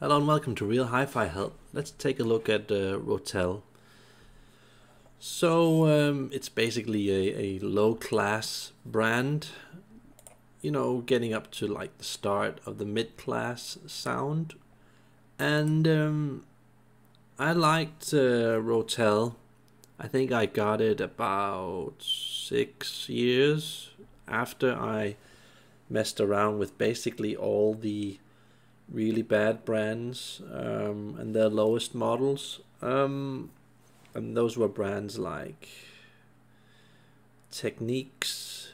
Hello and welcome to Real Hi-Fi Help. Let's take a look at Rotel. So it's basically a low-class brand, you know, getting up to like the start of the mid-class sound. And I liked Rotel. I think I got it about 6 years after I messed around with basically all the really bad brands and their lowest models, and those were brands like Techniques,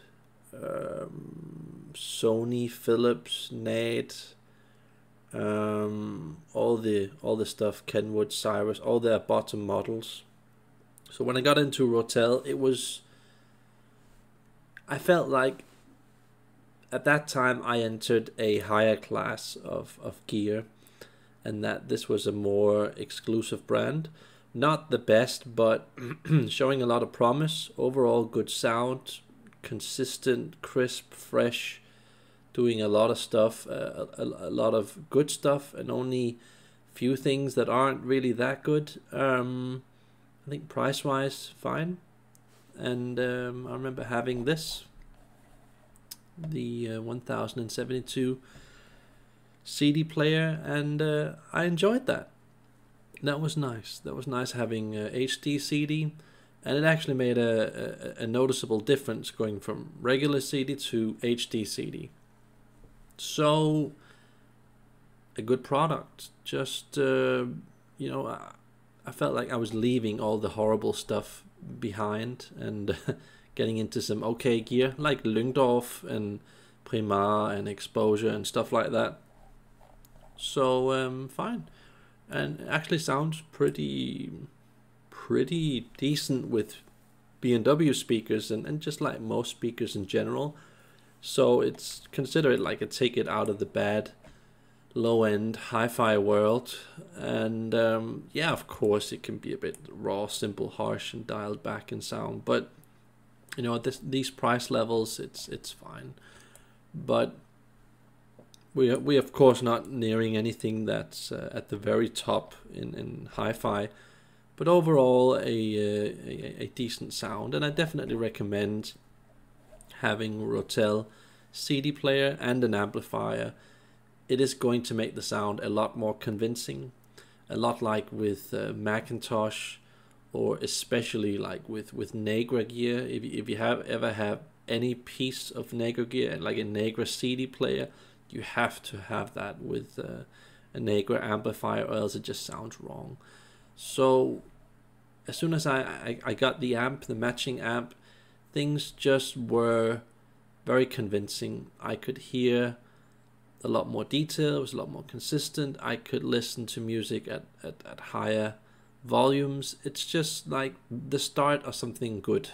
Sony, Philips, Nate, all the stuff, Kenwood, Cyrus, all their bottom models. So when I got into Rotel, I felt like at that time I entered a higher class of gear, and that this was a more exclusive brand. Not the best, but showing a lot of promise. Overall good sound, consistent, crisp, fresh, doing a lot of stuff, a lot of good stuff, and only few things that aren't really that good. I think price-wise, fine. And I remember having this, the 1072 CD player, and I enjoyed that. That was nice. That was nice having HD CD, and it actually made a noticeable difference going from regular CD to HD CD. So a good product. Just you know, I felt like I was leaving all the horrible stuff behind and getting into some okay gear like Lyngdorf and Primar and Exposure and stuff like that. So fine, and it actually sounds pretty decent with B&W speakers and just like most speakers in general. So it's consider it like a take it out of the bad low-end hi-fi world. And yeah, of course it can be a bit raw, simple, harsh, and dialed back in sound, but you know, at these price levels, it's fine. But we of course not nearing anything that's at the very top in hi-fi, but overall a decent sound. And I definitely recommend having Rotel CD player and an amplifier. It is going to make the sound a lot more convincing, a lot like with Macintosh, or especially like with Negra gear. If you ever have any piece of Negra gear, like a Negra CD player, you have to have that with a Negra amplifier, or else it just sounds wrong. So as soon as I got the amp, the matching amp, things just were very convincing. I could hear a lot more detail, it was a lot more consistent. I could listen to music at higher volumes. It's just like the start of something good.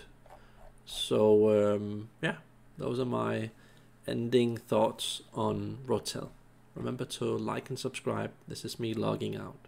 So yeah, those are my ending thoughts on Rotel. Remember to like and subscribe. This is me logging out.